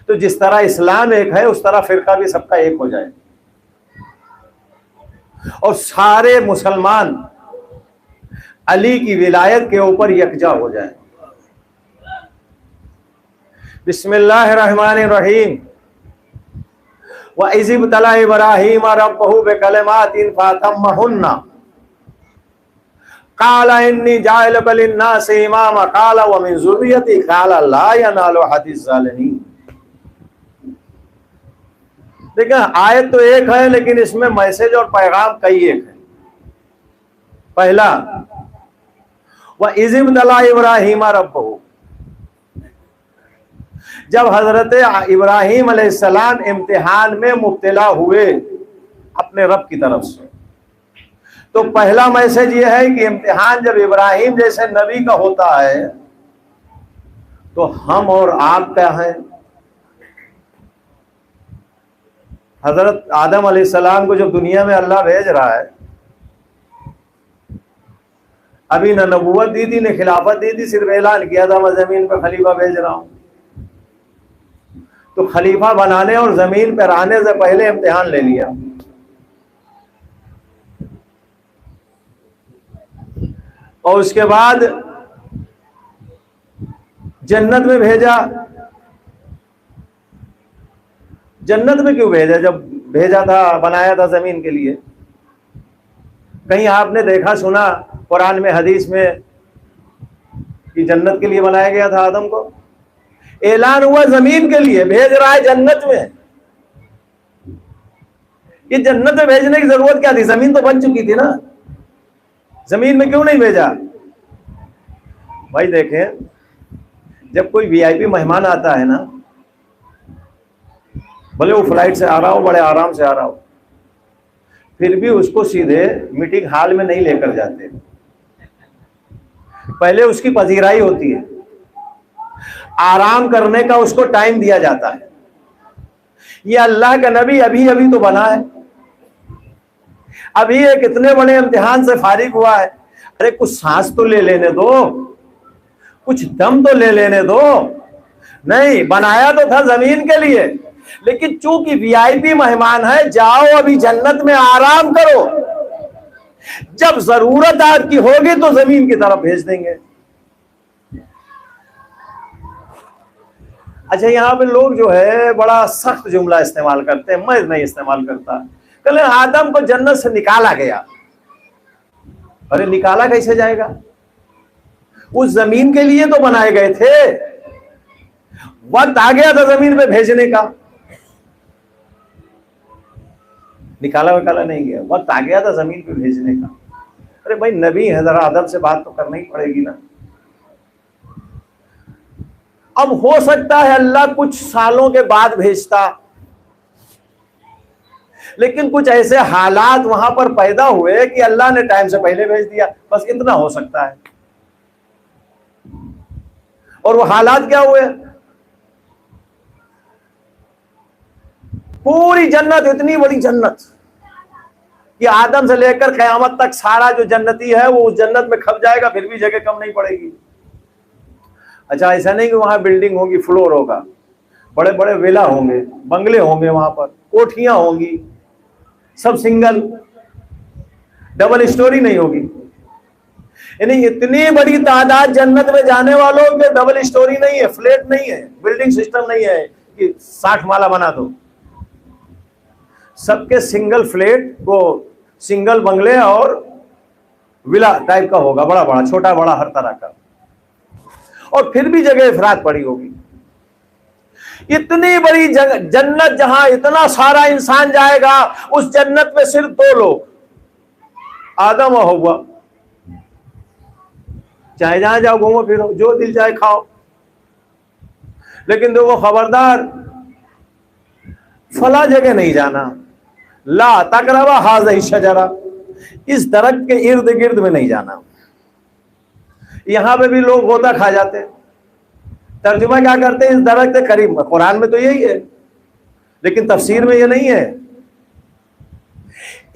तो जिस तरह इस्लाम एक है उस तरह फिरका भी सबका एक हो जाए और सारे मुसलमान अली की विलायत के ऊपर यकजा हो जाए। बिस्मिल्लाहिर्रहमानिर्रहीम। व इज़ इब्तला इब्राहीम रब्बहु बिकलिमातिन फअतम्महुन्ना क़ाला इन्नी जाइलुका लिन्नासि इमामा क़ाला व मिन ज़ुर्रिय्यती क़ाला ला यनालु अहदिज़ ज़ालिमीन। देखिए आयत तो एक है लेकिन इसमें मैसेज और पैगाम कई एक है। पहला, व इज़ इब्तला इब्राहीम रब्बहु, जब हजरत इब्राहीम अलैहिस्सलाम इम्तिहान में मुब्तला हुए अपने रब की तरफ से, तो पहला मैसेज यह है कि इम्तिहान जब इब्राहीम जैसे नबी का होता है तो हम और आप क्या हैं। हजरत आदम अलैहिस्सलाम को जब दुनिया में अल्लाह भेज रहा है, अभी न नबूवत दी थी न खिलाफत दी थी, सिर्फ ऐलान किया था मैं जमीन पर खलीफा भेज रहा हूं। तो खलीफा बनाने और जमीन पर आने से पहले इम्तिहान ले लिया। और उसके बाद जन्नत में भेजा। जन्नत में क्यों भेजा? जब भेजा था, बनाया था जमीन के लिए। कहीं आपने देखा सुना कुरान में हदीस में कि जन्नत के लिए बनाया गया था आदम को? ऐलान हुआ जमीन के लिए, भेज रहा है जन्नत में। ये जन्नत में भेजने की जरूरत क्या थी? जमीन तो बन चुकी थी ना, जमीन में क्यों नहीं भेजा? भाई देखें, जब कोई वीआईपी मेहमान आता है ना, भले वो फ्लाइट से आ रहा हो, बड़े आराम से आ रहा हो, फिर भी उसको सीधे मीटिंग हॉल में नहीं लेकर जाते। पहले उसकी पजीराई होती है, आराम करने का उसको टाइम दिया जाता है। ये अल्लाह का नबी अभी अभी तो बना है, अभी एक इतने बड़े इम्तिहान से फारिग हुआ है। अरे कुछ सांस तो ले लेने दो, कुछ दम तो ले लेने दो। नहीं, बनाया तो था जमीन के लिए, लेकिन चूंकि वीआईपी मेहमान है, जाओ अभी जन्नत में आराम करो, जब जरूरत आपकी होगी तो जमीन की तरफ भेज देंगे। अच्छा, यहां पे लोग जो है बड़ा सख्त जुमला इस्तेमाल करते हैं, मैं नहीं इस्तेमाल करता। कल आदम को जन्नत से निकाला गया। अरे निकाला कैसे जाएगा? उस जमीन के लिए तो बनाए गए थे, वक्त आ गया था जमीन पे भेजने का। निकाला वकाला नहीं गया, वक्त आ गया था जमीन पे भेजने का। अरे भाई नबी है, जरा अदब से बात तो करनी ही पड़ेगी ना। अब हो सकता है अल्लाह कुछ सालों के बाद भेजता, लेकिन कुछ ऐसे हालात वहां पर पैदा हुए कि अल्लाह ने टाइम से पहले भेज दिया, बस इतना हो सकता है। और वो हालात क्या हुए? पूरी जन्नत, इतनी बड़ी जन्नत कि आदम से लेकर कयामत तक सारा जो जन्नती है वो उस जन्नत में खप जाएगा, फिर भी जगह कम नहीं पड़ेगी। अच्छा, ऐसा नहीं कि वहां बिल्डिंग होगी, फ्लोर होगा, बड़े बड़े विला होंगे, बंगले होंगे, वहां पर कोठियां होंगी, सब सिंगल, डबल स्टोरी नहीं होगी। यानी इतनी बड़ी तादाद जन्नत में जाने वालों के डबल स्टोरी नहीं है, फ्लैट नहीं है, बिल्डिंग सिस्टम नहीं है कि 60 माला बना दो। सबके सिंगल फ्लैट, वो सिंगल बंगले और विला टाइप का होगा, बड़ा बड़ा, छोटा बड़ा, हर तरह का। और फिर भी जगह अफराद पड़ी होगी। इतनी बड़ी जन्नत जहां इतना सारा इंसान जाएगा, उस जन्नत में सिर्फ 2 लोग, आदम और हव्वा। चाहे जहां जाओ घूमो फिरो, जो दिल चाहे खाओ, लेकिन देखो खबरदार, फला जगह नहीं जाना, ला तकरबा हाज़िही शजरा, इस दरख्त के इर्द गिर्द में नहीं जाना। यहां पे भी लोग गोता खा जाते हैं, तर्जुमा क्या करते हैं, इस दरख्त के करीब। कुरान में तो यही है, लेकिन तफसीर में ये नहीं है।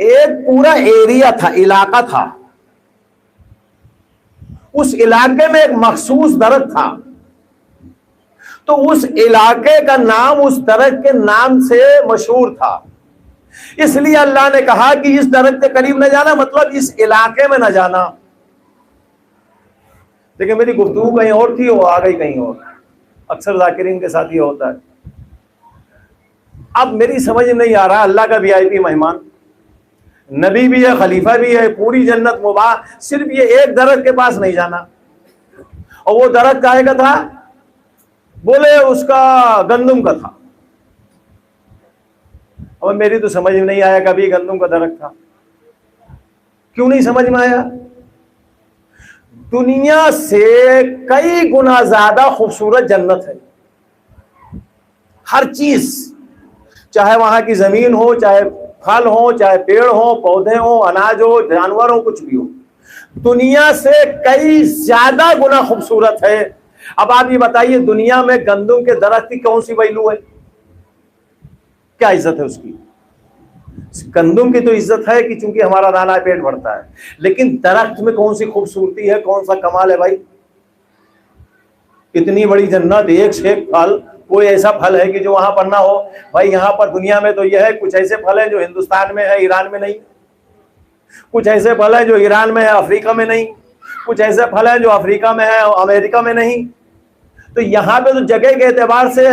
एक पूरा एरिया था, इलाका था, उस इलाके में एक मखसूस दरख्त था, तो उस इलाके का नाम उस दरख्त के नाम से मशहूर था, इसलिए अल्लाह ने कहा कि इस दरख्त के करीब न जाना, मतलब इस इलाके में न जाना। लेकिन मेरी गुफ्तगू कहीं और थी, वो आ गई कहीं और। अक्सर जाकिरीन के साथ ये होता है। अब मेरी समझ नहीं आ रहा, अल्लाह का वीआईपी मेहमान, नबी भी है, खलीफा भी है, पूरी जन्नत मुबाह, सिर्फ ये एक दरख्त के पास नहीं जाना। और वो दरख्त काहे का था? बोले उसका गंदुम का था। और मेरी तो समझ में नहीं आया कभी गंदुम का दरख्त था। क्यों नहीं समझ में आया? दुनिया से कई गुना ज्यादा खूबसूरत जन्नत है। हर चीज, चाहे वहां की जमीन हो, चाहे फल हो, चाहे पेड़ हो, पौधे हो, अनाज हो, जानवर हो, कुछ भी हो, दुनिया से कई ज्यादा गुना खूबसूरत है। अब आप ये बताइए, दुनिया में गंदुम के दरख्त की कौन सी वैल्यू है? क्या इज्जत है उसकी? गंदुम की तो इज्जत है कि चूंकि हमारा दाना पेट भरता है, लेकिन दरख्त में कौन सी खूबसूरती है, कौन सा कमाल है भाई? इतनी बड़ी जन्नत, एक से एक फल, कोई ऐसा फल है कि जो वहां पर ना हो? भाई यहाँ पर दुनिया में तो यह है, कुछ ऐसे फल है जो हिंदुस्तान में है, ईरान में नहीं। कुछ ऐसे फल है जो ईरान में है, अफ्रीका में नहीं। कुछ ऐसे फल है जो अफ्रीका में है, अमेरिका में नहीं। तो यहाँ पे तो जगह के एतबार से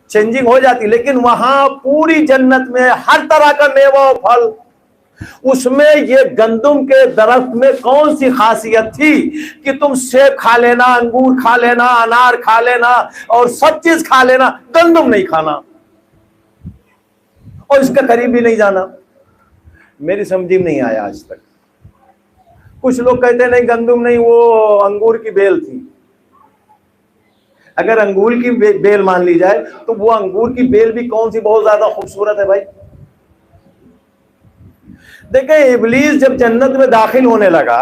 चेंजिंग हो जाती, लेकिन वहां पूरी जन्नत में हर तरह का मेवा और फल। उसमें ये गंदुम के दरख्त में कौन सी खासियत थी कि तुम सेब खा लेना, अंगूर खा लेना, अनार खा लेना और सब चीज खा लेना, गंदुम नहीं खाना और इसके करीब भी नहीं जाना? मेरी समझ में नहीं आया आज तक। कुछ लोग कहते नहीं गंदुम नहीं, वो अंगूर की बेल थी। अगर अंगूर की बेल मान ली जाए तो वो अंगूर की बेल भी कौन सी बहुत ज्यादा खूबसूरत है भाई। देखें, इब्लीस जब जन्नत में दाखिल होने लगा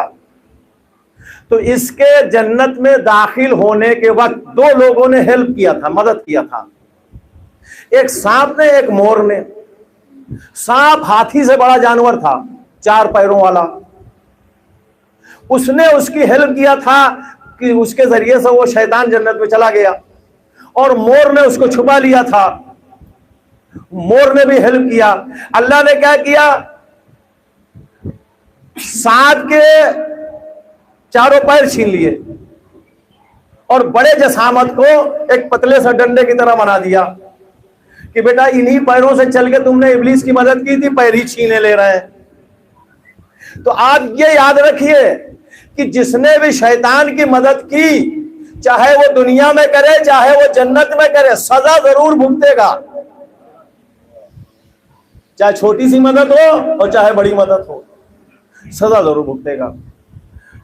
तो इसके जन्नत में दाखिल होने के वक्त दो लोगों ने हेल्प किया था, मदद किया था। एक सांप ने, एक मोर ने। सांप हाथी से बड़ा जानवर था, 4 पैरों वाला। उसने उसकी हेल्प किया था कि उसके जरिए से वो शैतान जन्नत में चला गया, और मोर ने उसको छुपा लिया था। मोर ने भी हेल्प किया। अल्लाह ने क्या किया? सांप के चारों पैर छीन लिए और बड़े जसामत को एक पतले से डंडे की तरह बना दिया कि बेटा इन्हीं पैरों से चल के तुमने इब्लीस की मदद की थी, पैर ही छीने ले रहे हैं। तो आप ये याद रखिए कि जिसने भी शैतान की मदद की, चाहे वो दुनिया में करे चाहे वो जन्नत में करे, सजा जरूर भुगतेगा। चाहे छोटी सी मदद हो और चाहे बड़ी मदद हो, सजा जरूर भुगतेगा।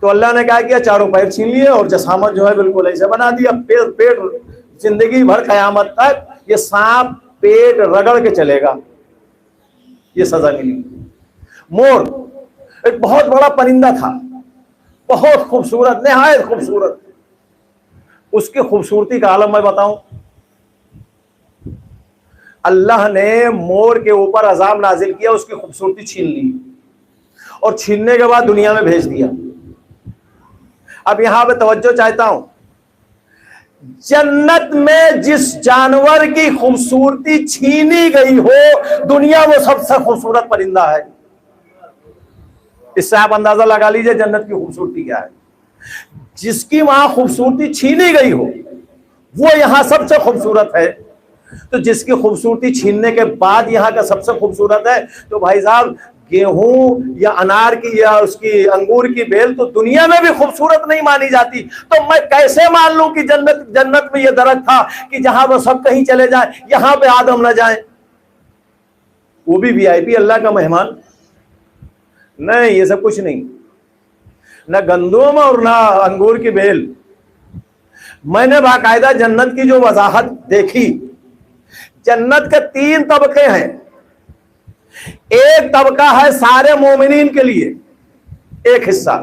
तो अल्लाह ने क्या किया? चारों पैर छीन लिए और जसामत जो है बिल्कुल ऐसे बना दिया। पेट जिंदगी भर कयामत तक ये सांप पेट रगड़ के चलेगा, ये सजा मिली। मोर एक बहुत बड़ा परिंदा था, बहुत खूबसूरत, निहायत खूबसूरत। उसकी खूबसूरती का आलम मैं बताऊं, अल्लाह ने मोर के ऊपर अजाब नाजिल किया, उसकी खूबसूरती छीन ली और छीनने के बाद दुनिया में भेज दिया। अब यहां पे तवज्जो चाहता हूं, जन्नत में जिस जानवर की खूबसूरती छीनी गई हो, दुनिया वो सबसे खूबसूरत परिंदा है। इससे आप अंदाजा लगा लीजिए जन्नत की खूबसूरती क्या है। जिसकी वहां खूबसूरती छीनी गई हो वो यहां सबसे खूबसूरत है। तो जिसकी खूबसूरती छीनने के बाद यहां का सबसे खूबसूरत है, तो भाई साहब गेहूं या अनार की या उसकी अंगूर की बेल तो दुनिया में भी खूबसूरत नहीं मानी जाती। तो मैं कैसे मान लूं कि जन्नत में यह दरख्त था कि जहां वो सब कहीं चले जाए, यहां पे आदम न जाए, वो भी वीआईपी, अल्लाह का मेहमान? नहीं, ये सब कुछ नहीं, ना गंदुम और ना अंगूर की बेल। मैंने बाकायदा जन्नत की जो वजाहत देखी, जन्नत के 3 तबके हैं। एक तबका है सारे मोमिनीन के लिए, एक हिस्सा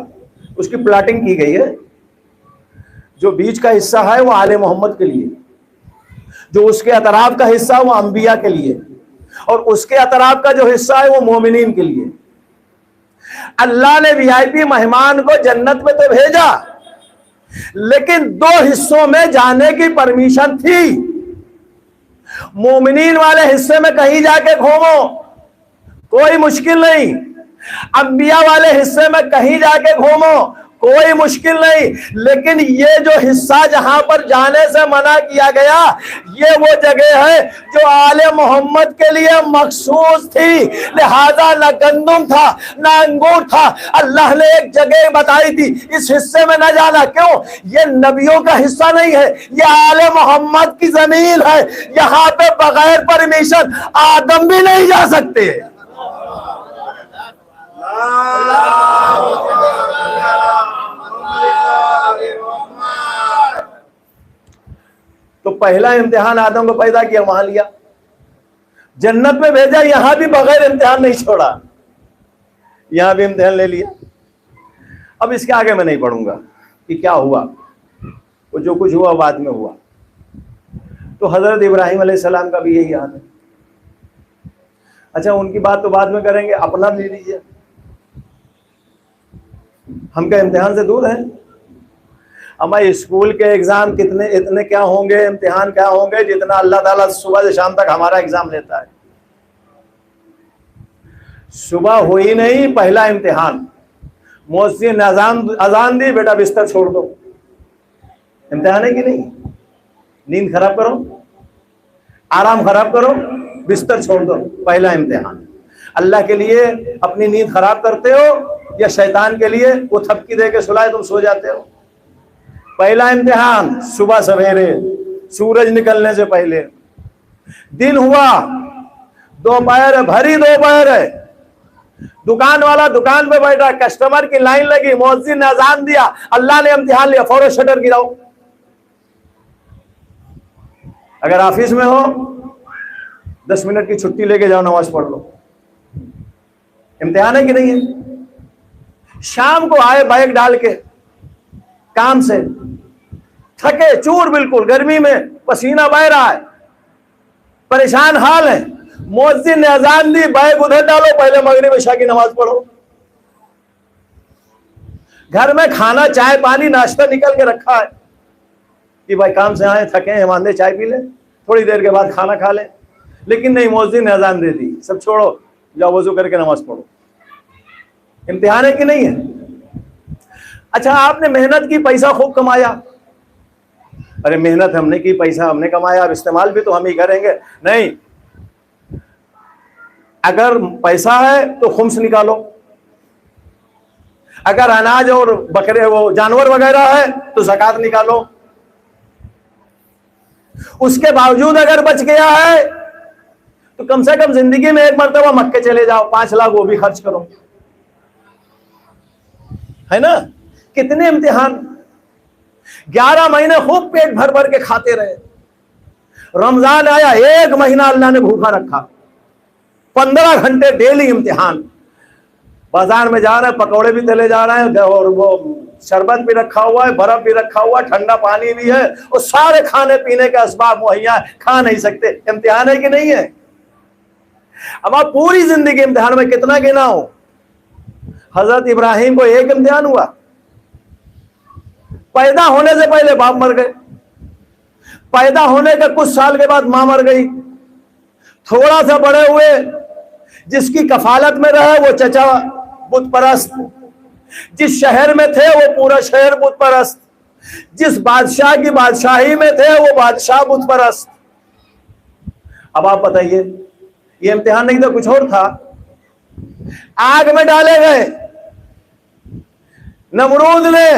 उसकी प्लाटिंग की गई है। जो बीच का हिस्सा है वो आले मोहम्मद के लिए, जो उसके अतराफ का हिस्सा वो अंबिया के लिए, और उसके अतराफ का जो हिस्सा है वो मोमिनीन के लिए। अल्लाह ने वीआईपी मेहमान को जन्नत में तो भेजा, लेकिन 2 हिस्सों में जाने की परमिशन थी। मोमिनीन वाले हिस्से में कहीं जाके घूमो, कोई मुश्किल नहीं। अंबिया वाले हिस्से में कहीं जाके घूमो, कोई मुश्किल नहीं। लेकिन ये जो हिस्सा जहां पर जाने से मना किया गया, ये वो जगह है जो आले मोहम्मद के लिए मखसूस थी। लिहाजा ना गंदुम था ना अंगूर था। अल्लाह ने एक जगह बताई थी, इस हिस्से में ना जाना। क्यों? ये नबियों का हिस्सा नहीं है, ये आले मोहम्मद की जमीन है। यहां पे बगैर परमिशन आदम भी नहीं जा सकते। तो पहला इम्तिहान आदम को पैदा किया, वहां लिया, जन्नत में भेजा, यहां भी बगैर इम्तिहान नहीं छोड़ा, यहां भी इम्तिहान ले लिया। अब इसके आगे मैं नहीं पढ़ूंगा कि क्या हुआ, वो जो कुछ हुआ बाद में हुआ। तो हजरत इब्राहिम अलैहिस्सलाम का भी यही हाल है। अच्छा, उनकी बात तो बाद में करेंगे, अपना ले लीजिए। हम क्या इम्तिहान से दूर हैं? हमारे स्कूल के एग्जाम कितने इतने क्या होंगे, इम्तिहान क्या होंगे, जितना अल्लाह ताला सुबह से शाम तक हमारा एग्जाम लेता है। सुबह हुई नहीं, पहला इम्तिहान, मुअज्जिन अजान दी, बेटा बिस्तर छोड़ दो। इम्तिहान है कि नहीं? नींद खराब करो, आराम खराब करो, बिस्तर छोड़ दो, पहला इम्तिहान। अल्लाह के लिए अपनी नींद खराब करते हो या शैतान के लिए वो थपकी दे के सुलाए तुम सो जाते हो? पहला इम्तिहान सुबह सवेरे, सूरज निकलने से पहले। दिन हुआ, दोपहर, भरी दोपहर है, दुकान वाला दुकान पे बैठा, कस्टमर की लाइन लगी, मुअज्जिन ने अजान दिया, अल्लाह ने इम्तिहान लिया, फौरन शटर गिराओ। अगर ऑफिस में हो 10 मिनट की छुट्टी लेके जाओ, नमाज पढ़ लो। इम्तिहान है कि नहीं है? शाम को आए बैग डाल के काम से, थके चूर, बिल्कुल गर्मी में पसीना बह रहा है, परेशान हाल है, मुअज्जिन ने अजान दी, बैग उधर डालो, पहले मगरिब इशा की नमाज पढ़ो। घर में खाना, चाय पानी, नाश्ता निकल के रखा है कि भाई काम से आए, थके हैं, मांदे, चाय पी ले, थोड़ी देर के बाद खाना खा ले। लेकिन नहीं, मुअज्जिन ने अजान दे दी, सब छोड़ो, जाओ वजू करके नमाज पढ़ो। इम्तिहान है कि नहीं है? अच्छा, आपने मेहनत की, पैसा खूब कमाया। अरे मेहनत हमने की, पैसा हमने कमाया, अब इस्तेमाल भी तो हम ही करेंगे। नहीं, अगर पैसा है तो खुम्स निकालो, अगर अनाज और बकरे वो जानवर वगैरह है तो ज़कात निकालो। उसके बावजूद अगर बच गया है तो कम से कम जिंदगी में एक मरतबा मक्के चले जाओ, 5 लाख वो भी खर्च करो, है ना? कितने इम्तिहान। 11 महीने खूब पेट भर भर के खाते रहे। रमजान आया, 1 महीना अल्लाह ने भूखा रखा, 15 घंटे डेली इम्तिहान। बाजार में जा रहे हैं, पकौड़े भी तले जा रहे हैं, और वो शरबत भी रखा हुआ है, बर्फ भी रखा हुआ है, ठंडा पानी भी है, और सारे खाने पीने के असबाब मुहैया, खा नहीं सकते। इम्तिहान है कि नहीं है? अब आप पूरी जिंदगी इम्तिहान में कितना गिना हो। हजरत इब्राहिम को एक इम्तिहान हुआ, पैदा होने से पहले बाप मर गए, पैदा होने के कुछ साल के बाद मां मर गई, थोड़ा सा बड़े हुए, जिसकी कफालत में रहे वो चचा बुत परस्त, जिस शहर में थे वो पूरा शहर बुत परस्त, जिस बादशाह की बादशाही में थे वो बादशाह बुत परस्त। अब आप बताइए, ये इम्तिहान नहीं था, कुछ और था। आग में डाले गए। नमरूद ने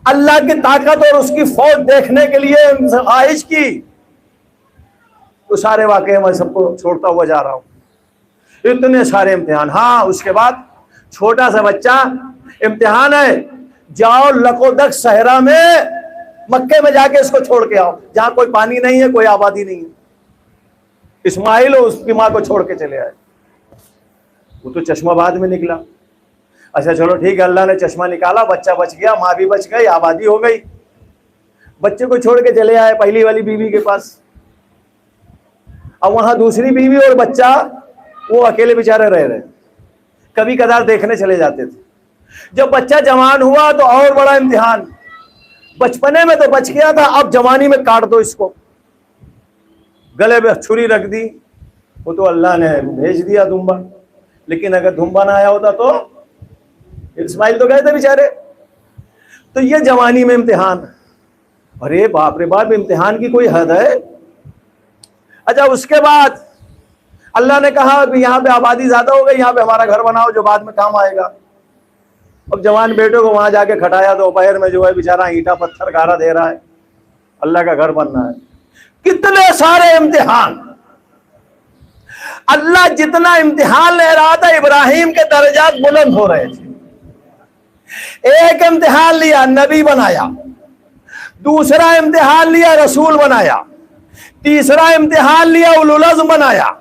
अल्लाह की ताकत और उसकी फौज देखने के लिए ख्वाहिश की। तो सारे वाकई मैं सबको छोड़ता हुआ जा रहा हूं, इतने सारे इम्तिहान। हाँ, उसके बाद छोटा सा बच्चा, इम्तिहान है, जाओ लकोदक सहरा में, मक्के में जाके इसको छोड़ के आओ, जहां कोई पानी नहीं है, कोई आबादी नहीं है। इस्माइल और उसकी मां को छोड़ के चले आए। वो तो चश्मा बाद में निकला। अच्छा चलो ठीक है, अल्लाह ने चश्मा निकाला, बच्चा बच गया, माँ भी बच गई, आबादी हो गई। बच्चे को छोड़ के चले आए पहली वाली बीवी के पास। अब वहां दूसरी बीवी और बच्चा, वो अकेले बेचारे रह रहे, कभी कदार देखने चले जाते थे। जब बच्चा जवान हुआ तो और बड़ा इम्तिहान। बचपने में तो बच गया था, अब जवानी में काट दो इसको, गले पे छुरी रख दी, वो तो अल्लाह ने भेज दिया दुम्बा। लेकिन अगर दुम्बा ना आया होता तो इस्माइल तो गए थे बेचारे। तो ये जवानी में इम्तिहान, अरे बाप रे बाप, इम्तिहान की कोई हद है। अच्छा, उसके बाद अल्लाह ने कहा कि यहाँ पे आबादी ज्यादा हो गई, यहाँ पे हमारा घर बनाओ जो बाद में काम आएगा। अब जवान बेटे को वहां जाके खटाया, दोपहर में जो है बेचारा ईंटा पत्थर गारा दे रहा है, अल्लाह का घर बनना है। कितने सारे इम्तिहान, अल्लाह जितना इम्तिहान ले रहा था, इब्राहिम के दर्जात बुलंद हो रहे थे। एक इम्तिहान लिया, नबी बनाया। दूसरा इम्तिहान लिया, रसूल बनाया। तीसरा इम्तिहान लिया, उलुल अज़्म बनाया।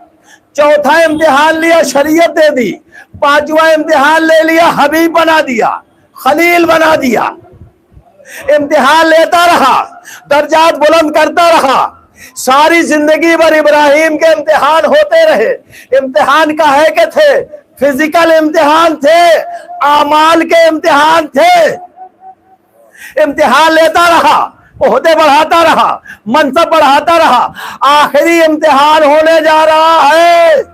चौथा इम्तिहान लिया, शरीयत दे दी। पांचवा इम्तिहान ले लिया, हबीब बना दिया, खलील बना दिया। इम्तिहान लेता रहा, दर्जात बुलंद करता रहा। सारी जिंदगी भर इब्राहिम के इम्तिहान होते रहे। इम्तिहान का है के थे, फिजिकल इम्तिहान थे, आमाल के इम्तिहान थे। इम्तिहान लेता रहा, ओहदे बढ़ाता रहा, मनसब बढ़ाता रहा। आखिरी इम्तिहान होने जा रहा है।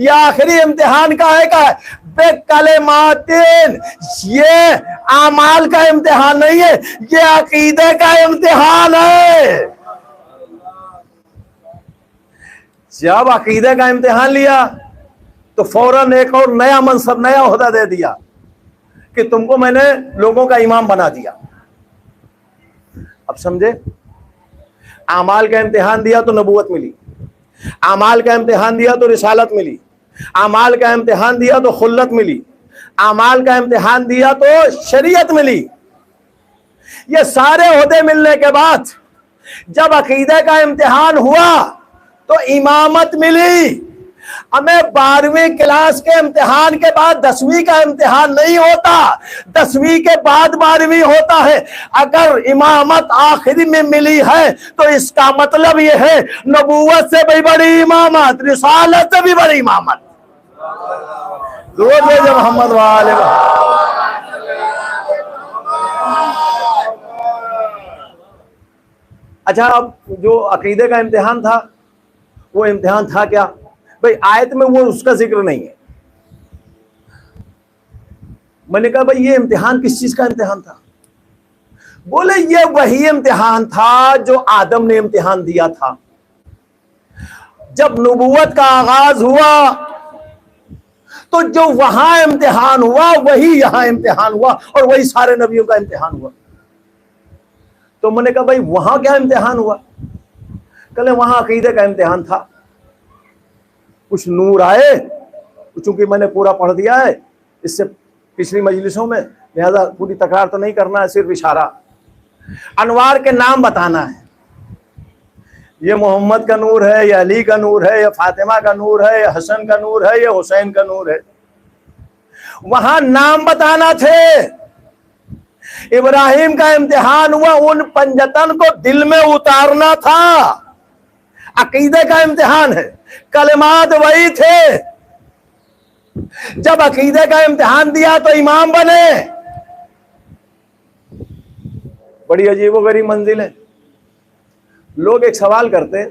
यह आखिरी इम्तिहान का है बेकलिमातिन, ये आमाल का इम्तिहान नहीं है, ये अकीदे का इम्तिहान है। जब अकीदे का इम्तिहान लिया तो फौरन एक और नया मनसब, नया ओहदा दे दिया कि तुमको मैंने लोगों का इमाम बना दिया। अब समझे, आमाल का इम्तिहान दिया तो नबूवत मिली, आमाल का इम्तिहान दिया तो रिसालत मिली, आमाल का इम्तिहान दिया तो खुल्लत मिली, आमाल का इम्तिहान दिया तो शरीयत मिली। ये सारे ओहदे मिलने के बाद जब अकीदे का इम्तिहान हुआ तो इमामत मिली। हमें 12वीं क्लास के इम्तिहान के बाद 10वीं का इम्तिहान नहीं होता, 10वीं के बाद 12वीं होता है। अगर इमामत आखिरी में मिली है तो इसका मतलब यह है नबूवत से भी बड़ी इमामत, रिसालत से भी बड़ी इमामत। मोहम्मद वाले। अच्छा, अब जो अकीदे का इम्तिहान था, वो इम्तिहान था क्या भाई? आयत में वो उसका जिक्र नहीं है। मैंने कहा भाई ये इम्तिहान किस चीज का इम्तिहान था? बोले ये वही इम्तिहान था जो आदम ने इम्तिहान दिया था। जब नबूवत का आगाज हुआ तो जो वहां इम्तिहान हुआ वही यहां इम्तिहान हुआ, और वही सारे नबियों का इम्तिहान हुआ। तो मैंने कहा भाई वहां क्या इम्तिहान हुआ? कहले वहां अकीदे का इम्तिहान था। कुछ नूर आए, चूंकि मैंने पूरा पढ़ दिया है इससे पिछली मजलिसों में, लिहाजा पूरी तकरार तो नहीं करना है, सिर्फ इशारा। अनवार के नाम बताना है, ये मोहम्मद का नूर है, या अली का नूर है, या फातिमा का नूर है, या हसन का नूर है, या हुसैन का नूर है। वहां नाम बताना थे। इब्राहिम का इम्तिहान हुआ, उन पंजतन को दिल में उतारना था। अकीदे का इम्तिहान है, कलिमात वही थे। जब अकीदे का इम्तिहान दिया तो इमाम बने। बड़ी अजीबोगरीब मंजिल है। लोग एक सवाल करते हैं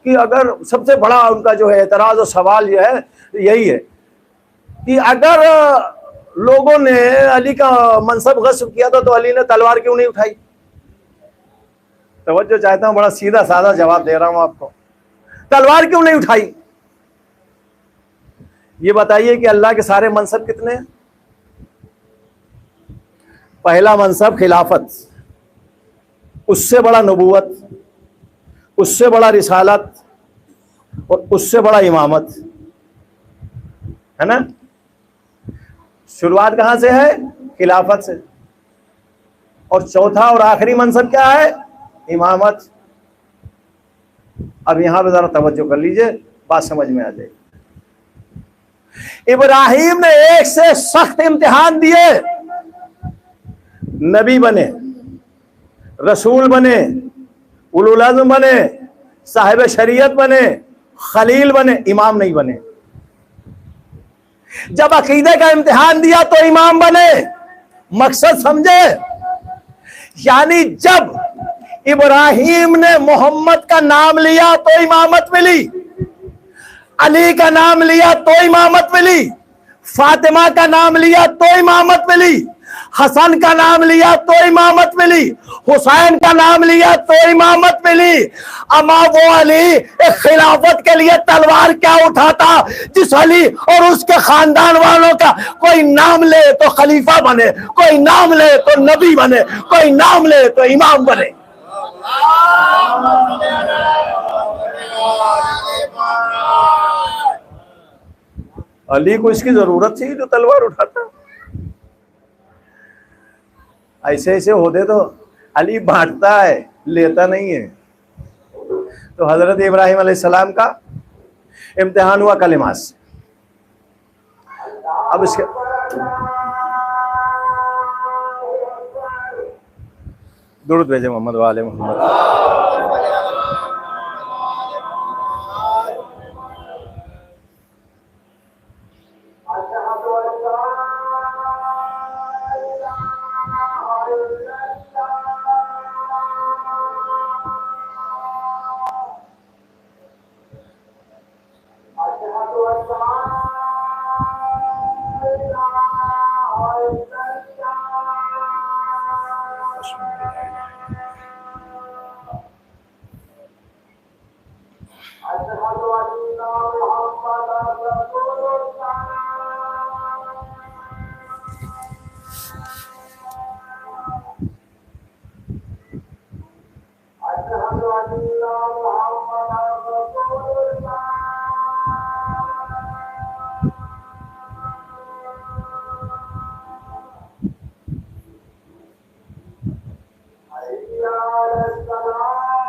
कि अगर सबसे बड़ा उनका जो है एतराज और सवाल यह है, यही है कि अगर लोगों ने अली का मनसब गस्ब किया था तो अली ने तलवार क्यों नहीं उठाई? तवज्जो चाहता हूं, बड़ा सीधा साधा जवाब दे रहा हूं आपको। तलवार क्यों नहीं उठाई? ये बताइए कि अल्लाह के सारे मनसब कितने हैं? पहला मनसब खिलाफत, उससे बड़ा नबूवत, उससे बड़ा रिसालत, और उससे बड़ा इमामत, है ना? शुरुआत कहां से है? खिलाफत से। और चौथा और आखिरी मनसब क्या है? इमामत। अब यहां पे जरा तवज्जो कर लीजिए, बात समझ में आ जाएगी। इब्राहिम ने एक से सख्त इम्तिहान दिए, नबी बने, रसूल बने, उलुल अज़्म बने, साहिब शरीयत बने, खलील बने, इमाम नहीं बने। जब अकीदे का इम्तिहान दिया तो इमाम बने। मकसद समझे? यानी जब इब्राहिम ने मोहम्मद का नाम लिया तो इमामत मिली, अली का नाम लिया तो इमामत मिली, फातिमा का नाम लिया तो इमामत मिली, हसन का नाम लिया तो इमामत मिली, हुसैन का नाम लिया तो इमामत मिली। अमा वो अली एक खिलाफत के लिए तलवार क्या उठाता, जिस अली और उसके खानदान वालों का कोई नाम ले तो खलीफा बने, कोई नाम ले तो नबी बने, कोई नाम ले तो इमाम बने। अली को इसकी जरूरत थी जो तलवार उठाता। ऐसे ऐसे होते तो अली बांटता है, लेता नहीं है। तो हजरत इब्राहिम अलैहिस्सलाम का इम्तिहान हुआ कलिमा से। अब इसके दुरूद भेजे मोहम्मद वाले मोहम्मद।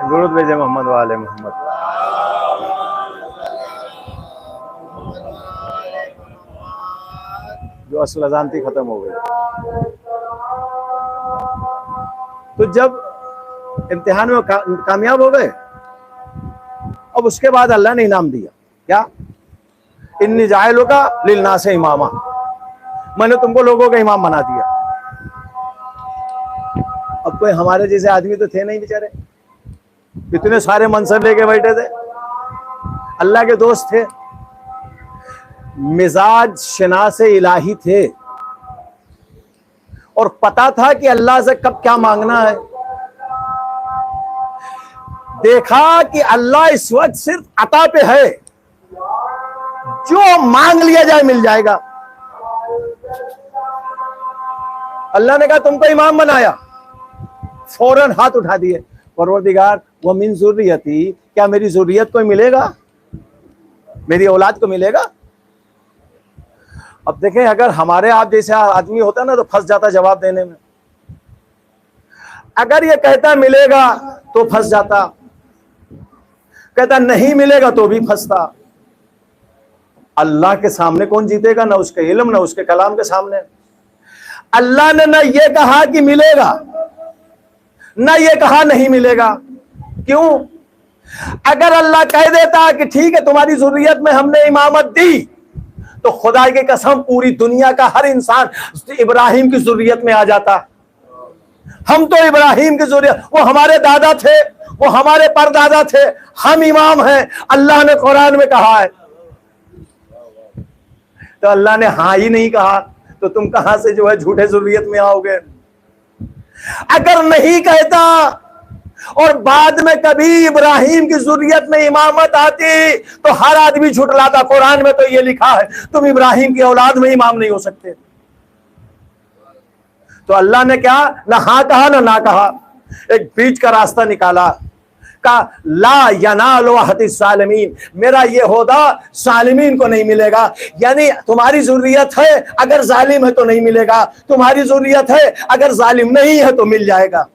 दुरूद भेजे मोहम्मद वाले मोहम्मद। जो असल अजानती खत्म हो गई। तो जब इम्तिहान में कामयाब हो गए, अब उसके बाद अल्लाह ने इनाम दिया। क्या? इन्नी जायलों का लिन्नास इमामा, मैंने तुमको लोगों का इमाम बना दिया। अब कोई हमारे जैसे आदमी तो थे नहीं बेचारे, इतने सारे मनसब लेके बैठे थे, अल्लाह के दोस्त थे, मिजाज शनासे इलाही थे, और पता था कि अल्लाह से कब क्या मांगना है। देखा कि अल्लाह इस वक्त सिर्फ अता पे है, जो मांग लिया जाए मिल जाएगा। अल्लाह ने कहा तुमको इमाम बनाया, फौरन हाथ उठा दिए, परवरदिगार वो मिन ज़ुर्रियती, क्या मेरी ज़ुर्रियत को मिलेगा, मेरी औलाद को मिलेगा। अब देखें, अगर हमारे आप जैसे आदमी होता ना तो फंस जाता जवाब देने में। अगर ये कहता मिलेगा तो फंस जाता, कहता नहीं मिलेगा तो भी फंसता। अल्लाह के सामने कौन जीतेगा? ना उसके इल्म ना उसके कलाम के सामने। अल्लाह ने ना ये कहा कि मिलेगा, ना ये कहा नहीं मिलेगा। क्यों? अगर अल्लाह कह देता कि ठीक है तुम्हारी ज़ुर्रियत में हमने इमामत दी, तो खुदा की कसम पूरी दुनिया का हर इंसान इब्राहिम की ज़ुर्रियत में आ जाता। हम तो इब्राहिम की ज़ुर्रियत, वो हमारे दादा थे, वो हमारे परदादा थे, हम इमाम हैं, अल्लाह ने कुरान में कहा है। तो अल्लाह ने हाँ ही नहीं कहा तो तुम कहां से जो है झूठे ज़ुर्रियत में आओगे। अगर नहीं कहता और बाद में कभी इब्राहिम की ज़ुर्रियत में इमामत आती तो हर आदमी झुठलाता। कुरान में तो ये लिखा है तुम इब्राहिम की औलाद में इमाम नहीं हो सकते। तो अल्लाह ने क्या ना हाँ कहा ना कहा, एक बीच का रास्ता निकाला। का ला यनालु अहदी सालिमीन, मेरा ये होदा सालिमीन को नहीं मिलेगा। यानी तुम्हारी ज़ुर्रियत है अगर जालिम है तो नहीं मिलेगा, तुम्हारी ज़ुर्रियत है अगर जालिम नहीं है तो मिल जाएगा।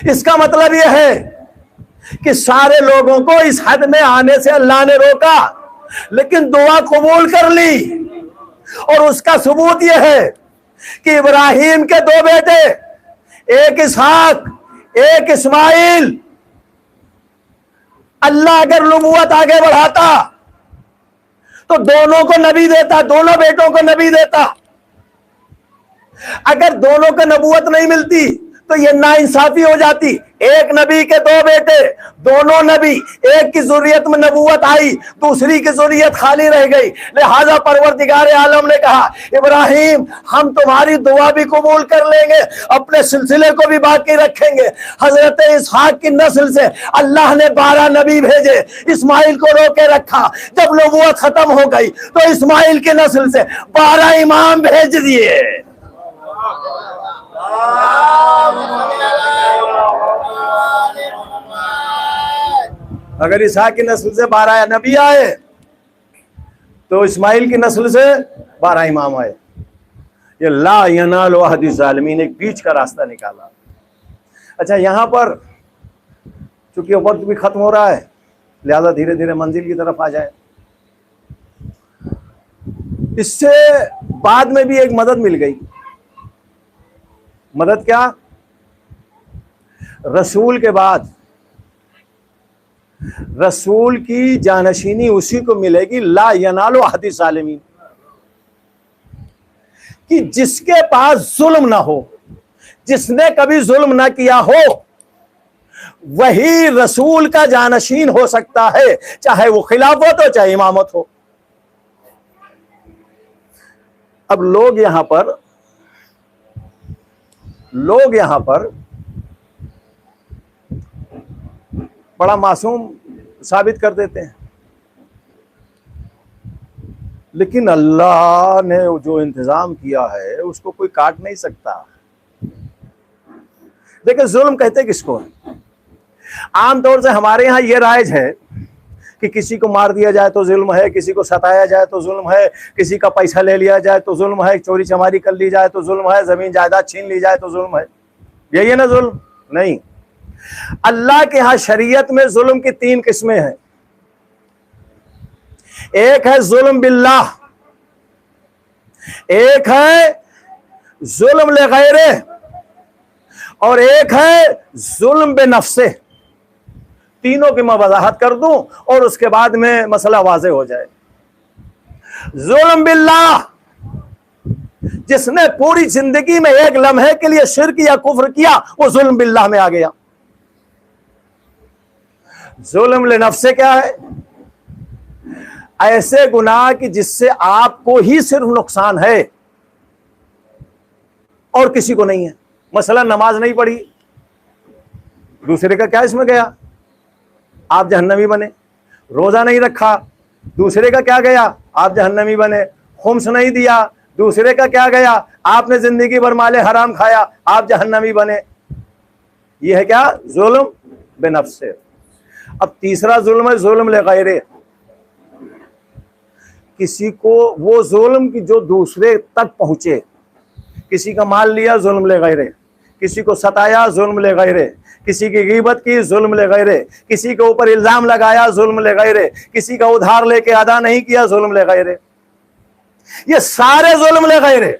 इसका मतलब यह है कि सारे लोगों को इस हद में आने से अल्लाह ने रोका, लेकिन दुआ कबूल कर ली। और उसका सबूत यह है कि इब्राहिम के दो बेटे, एक इसहाक एक इस्माइल, अल्लाह अगर नबूवत आगे बढ़ाता तो दोनों को नबी देता, दोनों बेटों को नबी देता। अगर दोनों को नबूवत नहीं मिलती तो ये नाइंसाफी हो जाती। एक नबी के दो बेटे, दोनों नबी, एक की जुर्रियत में नबूवत आई, दूसरी की जुर्रियत खाली रह गई। लिहाजा परवरदिगार आलम ने कहा, इब्राहिम हम तुम्हारी दुआ भी कबूल कर लेंगे, अपने सिलसिले को भी बाकी रखेंगे। हजरत इसहाक की नस्ल से अल्लाह ने 12 नबी भेजे, इस्माइल को रोके रखा। जब नबूवत खत्म हो गई तो इस्माइल की नस्ल से 12 इमाम भेज दिए। अगर इसहाक की नस्ल से 12 नबी आए तो इस्माइल की नस्ल से 12 इमाम आए। ये ला यनालु अहदी ज़ालिमीन, एक बीच का रास्ता निकाला। अच्छा, यहां पर चूंकि वक्त भी खत्म हो रहा है, लिहाजा धीरे धीरे मंजिल की तरफ आ जाए। इससे बाद में भी एक मदद मिल गई। मदद क्या? रसूल के बाद रसूल की जानशीनी उसी को मिलेगी, ला यनालु अहदी ज़ालिमीन, कि जिसके पास जुल्म ना हो, जिसने कभी जुल्म ना किया हो, वही रसूल का जानशीन हो सकता है, चाहे वो खिलाफत हो चाहे इमामत हो। अब लोग यहां पर बड़ा मासूम साबित कर देते हैं, लेकिन अल्लाह ने जो इंतजाम किया है उसको कोई काट नहीं सकता। देखिए, जुल्म कहते किसको है? आमतौर से हमारे यहां यह राइज है कि किसी को मार दिया जाए तो जुल्म है, किसी को सताया जाए तो जुल्म है, किसी का पैसा ले लिया जाए तो जुल्म है, चोरी चमारी कर ली जाए तो जुल्म है, जमीन जायदाद छीन ली जाए तो जुल्म है। यही है ना जुल्म? नहीं, अल्लाह के यहां शरीयत में जुल्म की 3 किस्में हैं। एक है जुल्म बिल्लाह, एक है जुल्म ले गैरे, और एक है जुल्म बेनफ्से। तीनों की मैं वजाहत कर दूं और उसके बाद में मसला वाज़े हो जाए। जुल्म बिल्लाह, जिसने पूरी जिंदगी में एक लम्हे के लिए शिर्क या कुफ्र किया, वो जुल्म बिल्लाह में आ गया। जुल्म ले नफ्से क्या है? ऐसे गुनाह कि जिससे आपको ही सिर्फ नुकसान है और किसी को नहीं है। मसला नमाज नहीं पढ़ी, दूसरे का क्या इसमें गया? आप जहन्नमी बने। रोजा नहीं रखा, दूसरे का क्या गया? आप जहन्नमी बने। खुम्स नहीं दिया, दूसरे का क्या गया? आपने जिंदगी भर माले हराम खाया, आप जहन्नमी बने। यह है क्या? जुल्म बेनफ्स से। अब तीसरा जुल्म है जुल्म ले गैरे। किसी को वो जुल्म की जो दूसरे तक पहुंचे, किसी का माल लिया जुल्म ले गैरे, किसी को सताया जुल्म ले गैरे, किसी की गीबत की जुल्म ले गैरे, किसी के ऊपर इल्जाम लगाया जुल्म ले गैरे, किसी का उधार लेके अदा नहीं किया जुल्म ले गैरे। ये सारे जुल्म ले गैरे।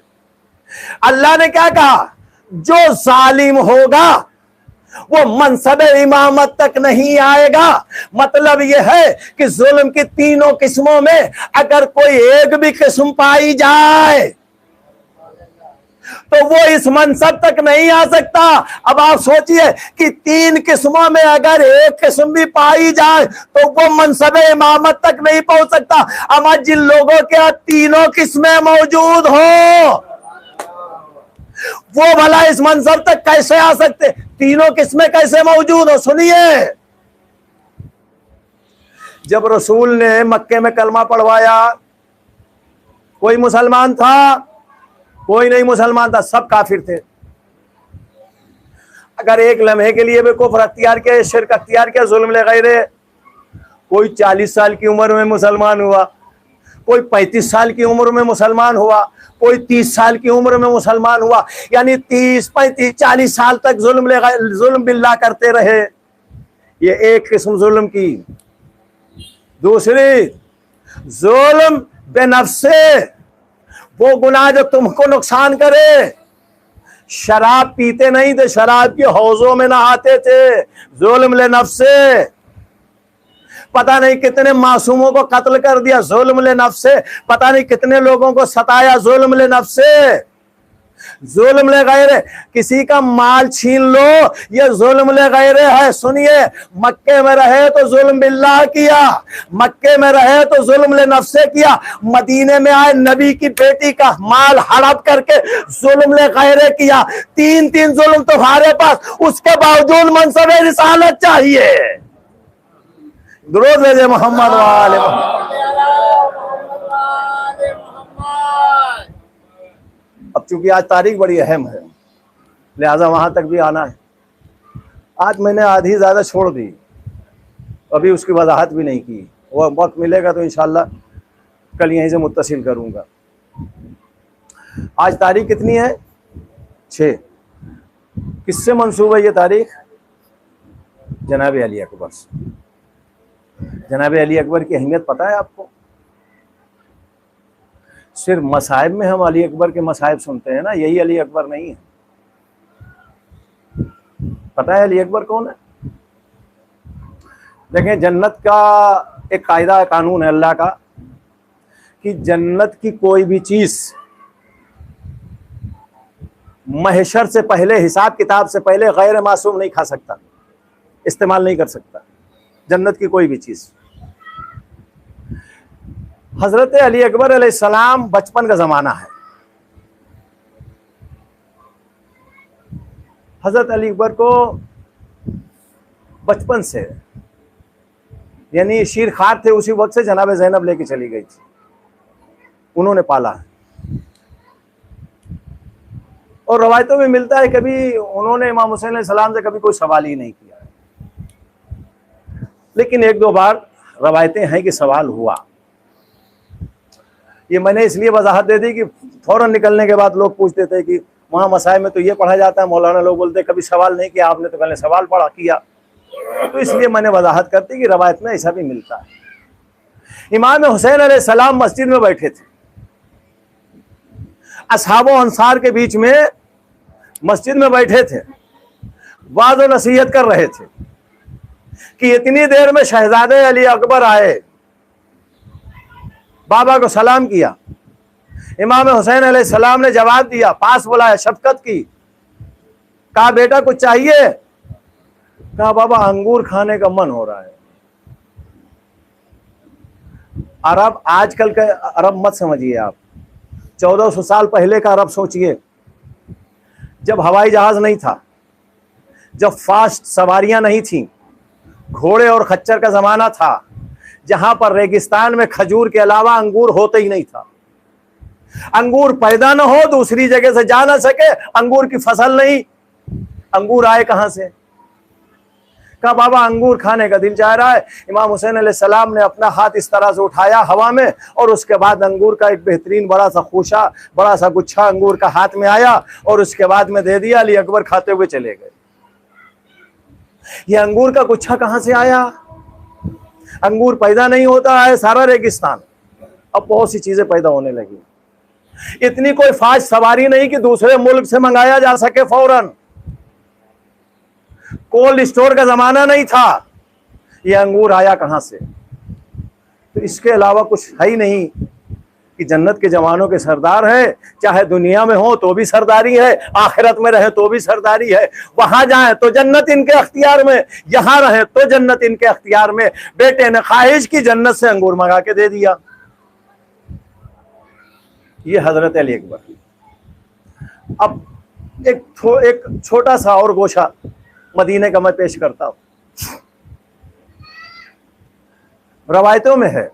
अल्लाह ने क्या कहा? जो जालिम होगा वो मनसब इमामत तक नहीं आएगा। मतलब यह है कि जुल्म की तीनों किस्मों में अगर कोई एक भी किस्म पाई जाए तो वो इस मनसब तक नहीं आ सकता। अब आप सोचिए कि 3 किस्मों में अगर एक किस्म भी पाई जाए तो वो मनसब इमामत तक नहीं पहुंच सकता। अमा जिन लोगों के तीनों किस्में मौजूद हो वो भला इस मनसब तक कैसे आ सकते? तीनों किस्में कैसे मौजूद हो? सुनिए, जब रसूल ने मक्के में कलमा पढ़वाया, कोई मुसलमान था? कोई नहीं मुसलमान था, सब काफिर थे। अगर एक लम्हे के लिए भी कुफ्र अख्तियार किया, शिर्क अख्तियार किया, जुल्म ले गैरे, कोई 40 साल की उम्र में मुसलमान हुआ, कोई 35 साल की उम्र में मुसलमान हुआ, कोई 30 साल की उम्र में मुसलमान हुआ, यानी 30, 35, 40 साल तक जुल्म बिल्लाह करते रहे। ये एक किस्म जुल्म की। दूसरी जुल्म बेनफ्से, वो गुनाह जो तुमको नुकसान करे। शराब पीते नहीं थे, शराब के हौजों में नहाते थे, जुल्म ले नफ्से। पता नहीं कितने मासूमों को कत्ल कर दिया जुल्म ले नफ्स से, पता नहीं कितने लोगों को सताया जुल्म ले नफ्स से, जुल्म ले गैरे। किसी का माल छीन लो, ये जुल्म ले गैरे है। सुनिए, मक्के में रहे तो जुल्म बिल्लाह किया, मक्के में रहे तो जुल्म ले नफ्स से किया, मदीने में आए नबी की बेटी का माल हड़प करके जुल्म ले गैरे किया। तीन तीन जुल्म तुम्हारे पास, उसके बावजूद मनसबे रिसालत चाहिए। दुरूद भेजे मोहम्मद वाले मोहम्मद। अब चूंकि आज तारीख बड़ी अहम है, लिहाजा वहां तक भी आना है। आज मैंने आधी ज्यादा छोड़ दी, अभी उसकी वजाहत भी नहीं की। वो वक्त मिलेगा तो इंशाल्लाह कल यहीं से मुत्तसिल करूंगा। आज तारीख कितनी है? 6। किससे मंसूब है ये तारीख? जनाब अली अकबर से। जनाब अली अकबर की अहमियत पता है आपको? सिर्फ मसाइब में हम अली अकबर के मसाइब सुनते हैं ना, यही अली अकबर नहीं है। पता है अली अकबर कौन है? देखें, जन्नत का एक कायदा कानून है अल्लाह का कि जन्नत की कोई भी चीज महशर से पहले, हिसाब किताब से पहले गैर मासूम नहीं खा सकता, इस्तेमाल नहीं कर सकता। जन्नत की कोई भी चीज। हजरत अली अकबर अलैहिस्सलाम बचपन का जमाना है। हजरत अली अकबर को बचपन से, यानी शीर खार थे उसी वक्त से जनाब ज़ैनब लेके चली गई थी, उन्होंने पाला है। और रवायतों में मिलता है कभी उन्होंने इमाम हुसैन अलैहिस्सलाम से कभी कोई सवाल ही नहीं किया, लेकिन एक दो बार रवायतें हैं कि सवाल हुआ। ये मैंने इसलिए वजाहत दे दी कि फौरन निकलने के बाद लोग पूछते थे कि वहाँ मसाइल में तो ये पढ़ा जाता है, मौलाना लोग बोलते कभी सवाल नहीं किया आपने, तो पहले सवाल पढ़ा किया। तो इसलिए मैंने वजाहत करती कि रवायत में ऐसा भी मिलता है। इमाम हुसैन अलैहिस्सलाम मस्जिद में बैठे थे, असहाब व अंसार के बीच में मस्जिद में बैठे थे, वाज़ व नसीहत कर रहे थे कि इतनी देर में शहजादे अली अकबर आए, बाबा को सलाम किया। इमाम हुसैन अलैहिस्सलाम ने जवाब दिया, पास बुलाया, शफकत की, कहा बेटा कुछ चाहिए? कहा बाबा अंगूर खाने का मन हो रहा है। अरब, आजकल का अरब मत समझिए आप, 1400 साल पहले का अरब सोचिए, जब हवाई जहाज नहीं था, जब फास्ट सवारियां नहीं थी, घोड़े और खच्चर का जमाना था, जहां पर रेगिस्तान में खजूर के अलावा अंगूर होते ही नहीं था। अंगूर पैदा ना हो, दूसरी जगह से जा ना सके, अंगूर की फसल नहीं, अंगूर आए कहां से? कहा बाबा अंगूर खाने का दिल चाह रहा है। इमाम हुसैन अलैहिस्सलाम ने अपना हाथ इस तरह से उठाया हवा में, और उसके बाद अंगूर का एक बेहतरीन बड़ा सा खोशा, बड़ा सा गुच्छा अंगूर का हाथ में आया, और उसके बाद में दे दिया। अली अकबर खाते हुए चले गए। ये अंगूर का गुच्छा कहां से आया? अंगूर पैदा नहीं होता है, सारा रेगिस्तान। अब बहुत सी चीजें पैदा होने लगी। इतनी कोई फास्ट सवारी नहीं कि दूसरे मुल्क से मंगाया जा सके फौरन। कोल्ड स्टोर का जमाना नहीं था। ये अंगूर आया कहां से? तो इसके अलावा कुछ है ही नहीं कि जन्नत के जवानों के सरदार है, चाहे दुनिया में हो तो भी सरदारी है, आखिरत में रहे तो भी सरदारी है। वहां जाए तो जन्नत इनके अख्तियार में, यहां रहे तो जन्नत इनके अख्तियार में। बेटे ने ख्वाहिश की, जन्नत से अंगूर मंगा के दे दिया। ये हजरत अली अकबर। अब एक छोटा सा और गोशा मदीने का मैं पेश करता हूं। रवायतों में है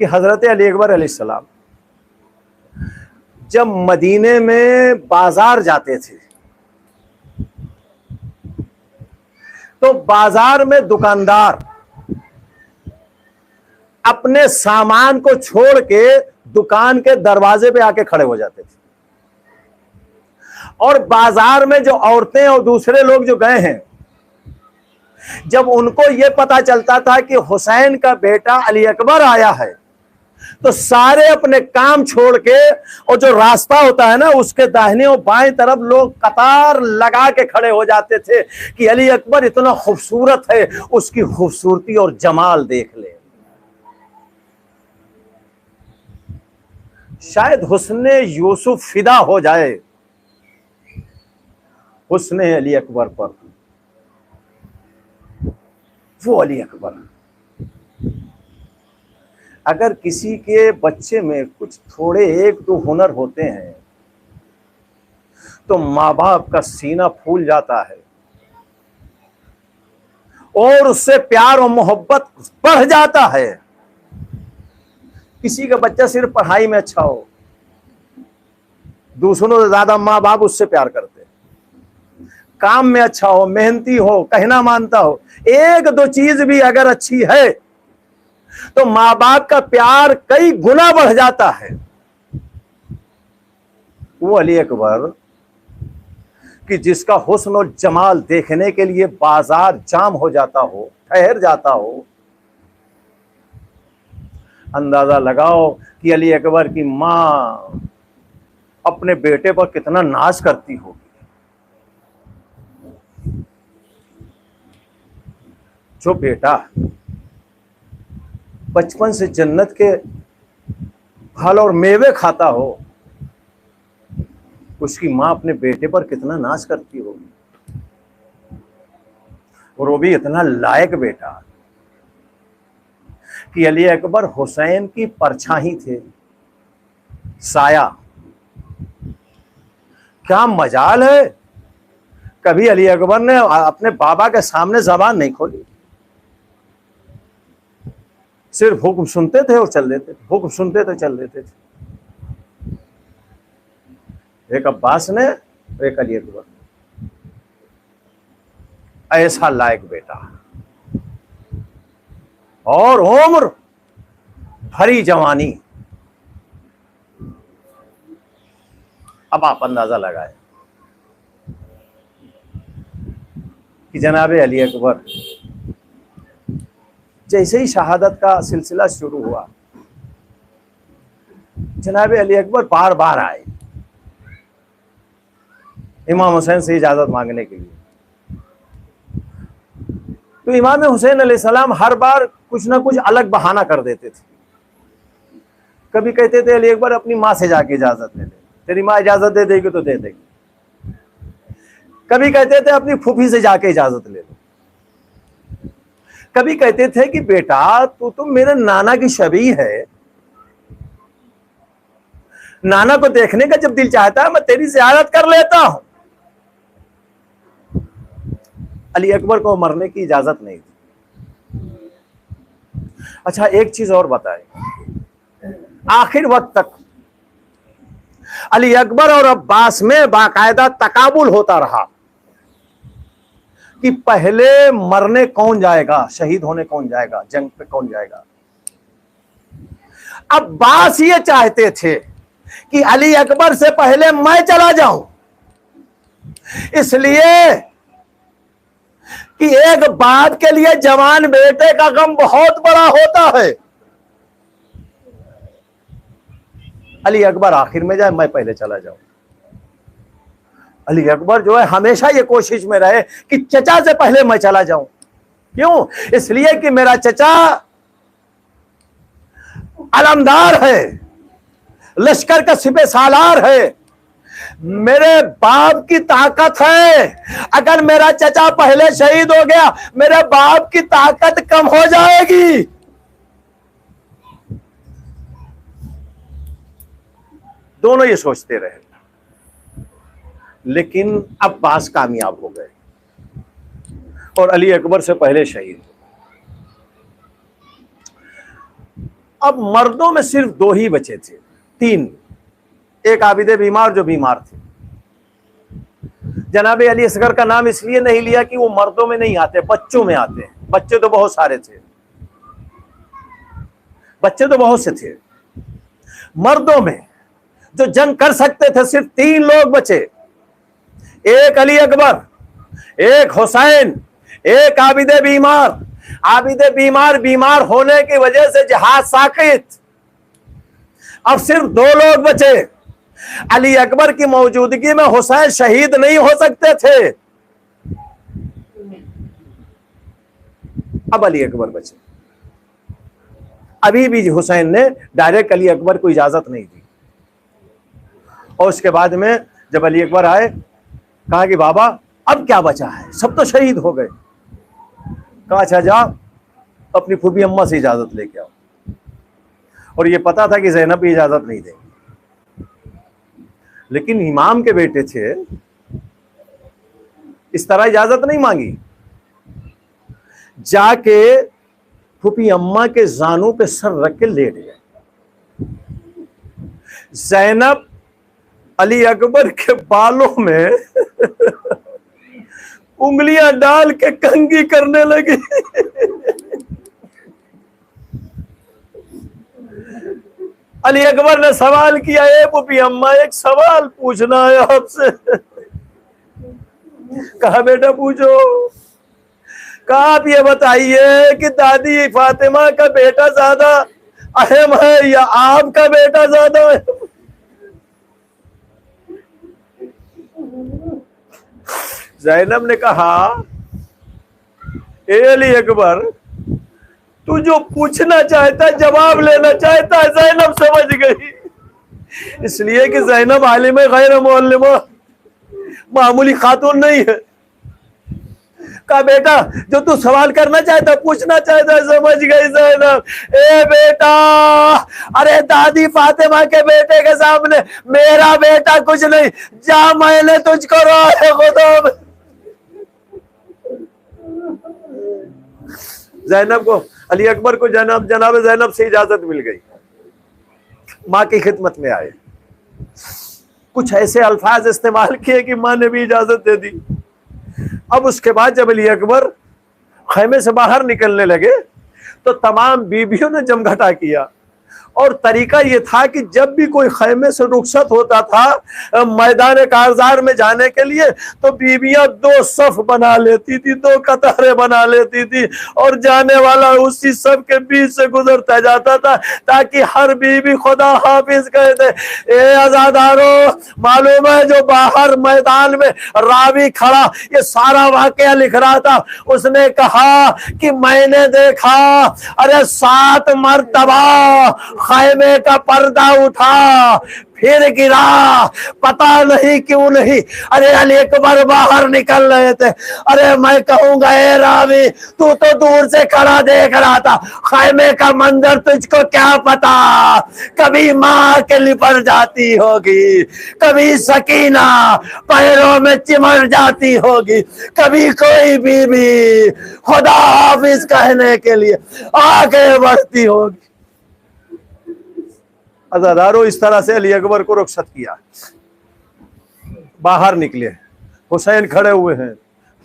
कि हजरत अली अकबर अलैहिस्सलाम जब मदीने में बाजार जाते थे तो बाजार में दुकानदार अपने सामान को छोड़ के दुकान के दरवाजे पे आके खड़े हो जाते थे, और बाजार में जो औरतें और दूसरे लोग जो गए हैं, जब उनको यह पता चलता था कि हुसैन का बेटा अली अकबर आया है, तो सारे अपने काम छोड़ के, और जो रास्ता होता है ना उसके दाहिने और बाएं तरफ लोग कतार लगा के खड़े हो जाते थे कि अली अकबर इतना खूबसूरत है, उसकी खूबसूरती और जमाल देख ले। शायद हुस्ने यूसुफ फिदा हो जाए हुस्ने अली अकबर पर। वो अली अकबर, अगर किसी के बच्चे में कुछ थोड़े एक दो हुनर होते हैं तो माँ बाप का सीना फूल जाता है और उससे प्यार और मोहब्बत बढ़ जाता है। किसी का बच्चा सिर्फ पढ़ाई में अच्छा हो, दूसरों से ज्यादा माँ बाप उससे प्यार करते हैं। काम में अच्छा हो, मेहनती हो, कहना मानता हो, एक दो चीज भी अगर अच्छी है तो माँ बाप का प्यार कई गुना बढ़ जाता है। वो अली अकबर कि जिसका हुस्न और जमाल देखने के लिए बाजार जाम हो जाता हो, ठहर जाता हो। अंदाजा लगाओ कि अली अकबर की मां अपने बेटे पर कितना नाज करती होगी। जो बेटा बचपन से जन्नत के फल और मेवे खाता हो, उसकी मां अपने बेटे पर कितना नाज करती होगी। और वो भी इतना लायक बेटा कि अली अकबर हुसैन की परछाई थे, साया। क्या मजाल है, कभी अली अकबर ने अपने बाबा के सामने जबान नहीं खोली, सिर्फ हुक्म सुनते थे और चल देते थे, हुक्म सुनते थे चल देते थे। एक अब्बास ने, एक अली अकबर, ऐसा लायक बेटा और उम्र भरी जवानी। अब आप अंदाजा लगाए कि जनाबे अली अकबर जैसे ही शहादत का सिलसिला शुरू हुआ, जनाबे अली अकबर बार बार आए इमाम हुसैन से इजाजत मांगने के लिए। तो इमाम हुसैन अलैहिस्सलाम हर बार कुछ ना कुछ अलग बहाना कर देते थे। कभी कहते थे अली अकबर अपनी माँ से जाके इजाजत ले ले, तेरी माँ इजाजत दे देगी तो दे देगी। कभी कहते थे अपनी फूफी से जाके इजाजत ले लो। कभी कहते थे कि बेटा तू तो मेरे नाना की शबीह है, नाना को देखने का जब दिल चाहता है मैं तेरी ज़ियारत कर लेता हूं। अली अकबर को मरने की इजाजत नहीं थी। अच्छा एक चीज और बताए, आखिर वक्त तक अली अकबर और अब्बास में बाकायदा तकाबुल होता रहा कि पहले मरने कौन जाएगा, शहीद होने कौन जाएगा, जंग पे कौन जाएगा। अब्बास ये चाहते थे कि अली अकबर से पहले मैं चला जाऊं, इसलिए कि एक बाप के लिए जवान बेटे का गम बहुत बड़ा होता है। अली अकबर आखिर में जाए, मैं पहले चला जाऊं। अली अकबर जो है हमेशा ये कोशिश में रहे कि चचा से पहले मैं चला जाऊं। क्यों? इसलिए कि मेरा चचा अलमदार है, लश्कर का सिपह सालार है, मेरे बाप की ताकत है। अगर मेरा चचा पहले शहीद हो गया मेरे बाप की ताकत कम हो जाएगी। दोनों ये सोचते रहे, लेकिन अब्बास कामयाब हो गए और अली अकबर से पहले शहीद। अब मर्दों में सिर्फ दो ही बचे थे, तीन। एक आबिदे बीमार जो बीमार थे। जनाबे अली असगर का नाम इसलिए नहीं लिया कि वो मर्दों में नहीं आते, बच्चों में आते हैं। बच्चे तो बहुत सारे थे, बच्चे तो बहुत से थे। मर्दों में जो जंग कर सकते थे सिर्फ तीन लोग बचे, एक अली अकबर, एक हुसैन, एक आबिदे बीमार। आबिदे बीमार बीमार होने की वजह से जहाज साकित, अब सिर्फ 2 लोग बचे। अली अकबर की मौजूदगी में हुसैन शहीद नहीं हो सकते थे। अब अली अकबर बचे। अभी भी हुसैन ने डायरेक्ट अली अकबर को इजाजत नहीं दी। और उसके बाद में जब अली अकबर आए, कहा कि बाबा अब क्या बचा है, सब तो शहीद हो गए। कहा अच्छा जाओ अपनी फूफी अम्मा से इजाजत लेके आओ। और ये पता था कि ज़ैनब भी इजाजत नहीं देंगे, लेकिन इमाम के बेटे थे, इस तरह इजाजत नहीं मांगी। जाके फूफी अम्मा के जानू पे सर रख के लेट गए। ज़ैनब अली अकबर के बालों में उंगलियां डाल के कंघी करने लगी। अली अकबर ने सवाल किया, ए फूफी अम्मा एक सवाल पूछना है आपसे। कहा बेटा पूछो। कहा आप ये बताइए कि दादी फातिमा का बेटा ज्यादा अहम है या आपका बेटा ज्यादा है? ज़ैनब ने कहा, ए अली अकबर तू जो पूछना चाहता है जवाब लेना चाहता है। ज़ैनब समझ गई, इसलिए कि ज़ैनब आलिम गैर मुअल्लिमा मामूली खातून नहीं है। कहा बेटा जो तू सवाल करना चाहता, पूछना चाहता, समझ गई ज़ैनब। ए बेटा, अरे दादी फातिमा के बेटे के सामने मेरा बेटा कुछ नहीं, जा मैंने तुझको रोए खुदा। ज़ैनब को, अली अकबर को जनाब ज़ैनब से इजाजत मिल गई, माँ की खिदमत में आए। कुछ ऐसे अल्फाज इस्तेमाल किए कि माँ ने भी इजाजत दे दी। अब उसके बाद जब अली अकबर खैमे से बाहर निकलने लगे तो तमाम बीबियों ने जमघटा किया। और तरीका ये था कि जब भी कोई खैमे से रुखसत होता था मैदान कारजार में जाने के लिए, तो बीबियां 2 सफ बना लेती थी, 2 कतारें बना लेती थी, और जाने वाला उसी सब के बीच से गुजरता जाता था, ताकि हर बीबी खुदा हाफिज कह दे। ए आजादारों, मालूम है जो बाहर मैदान में रावी खड़ा ये सारा वाकया लिख रहा था, उसने कहा कि मैंने देखा, अरे 7 मर्तबा खैमे का पर्दा उठा फिर गिरा, पता नहीं क्यों नहीं। अरे अली अकबर बाहर निकल रहे थे। अरे मैं कहूंगा ए रावी, तू तो दूर से खड़ा देख रहा था, खैमे का मंजर तुझको क्या पता। कभी माँ के लिपट जाती होगी, कभी सकीना पैरों में चिमट जाती होगी, कभी कोई बीबी खुदा हाफिज कहने के लिए आगे बढ़ती होगी। अज़ादारों, इस तरह से अली अकबर को रुखसत किया। बाहर निकले, हुसैन खड़े हुए हैं,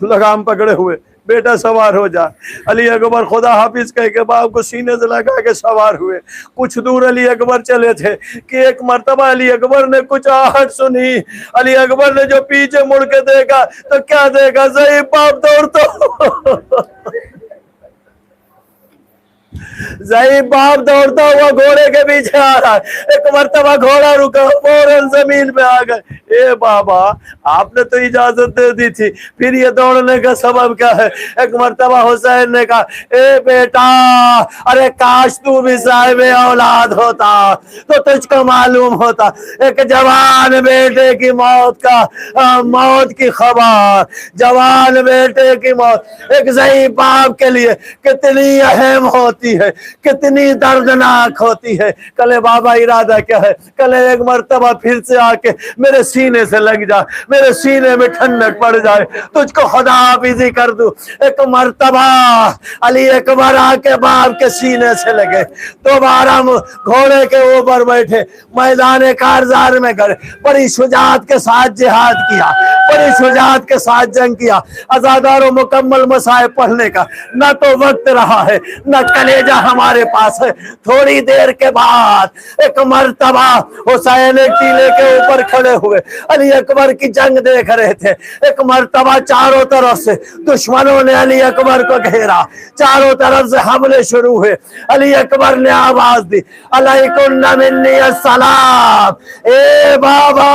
लगाम पकड़े हुए, बेटा सवार हो जा। अली अकबर खुदा हाफिज कह के बाप को सीने से लगा के सवार हुए। कुछ दूर अली अकबर चले थे कि एक मर्तबा अली अकबर ने कुछ आहट सुनी। अली अकबर ने जो पीछे मुड़ के देखा तो क्या देखा, सही बाप दौड़ता ज़ईब बाप दौड़ता हुआ घोड़े के पीछे आ रहा है। एक मर्तबा घोड़ा रुका, फौरन जमीन पे आ गए। ए बाबा, आपने तो इजाजत दे दी थी, फिर ये दौड़ने का सबब क्या है? एक मर्तबा हुसैन ने कहा, ए बेटा, अरे काश तू भी साहिब औलाद होता तो तुझको मालूम होता। एक जवान बेटे की मौत की खबर, जवान बेटे की मौत एक ज़ईब बाप के लिए कितनी अहम होती है, कितनी दर्दनाक होती है। कले बाबा इरादा क्या है? कले एक मर्तबा फिर से आके मेरे सीने से लग जा, मेरे सीने में ठंडक पड़ जाए, तुझको खुदा हाफिजी कर दूं। एक मर्तबा अली अकबर आके बाप के सीने से लगे, दोबारा घोड़े के ऊपर बैठे, मैदान कारजार में गए, बड़ी शुजाअत के साथ जिहाद किया, बड़ी शुजाअत के साथ जंग किया। अज़ादारों, मुकम्मल मसाए पढ़ने का न तो वक्त रहा है न कलेजा हमारे पास है। थोड़ी देर के बाद एक मर्तबा हुसैन एक टीले के ऊपर खड़े हुए अली अकबर की जंग देख रहे थे। एक मर्तबा चारों तरफ से दुश्मनों ने अली अकबर को घेरा, चारों तरफ से हमले शुरू हुए। अली अकबर ने आवाज दी, अलैकुम मिन्नी अस्सलाम। ए बाबा,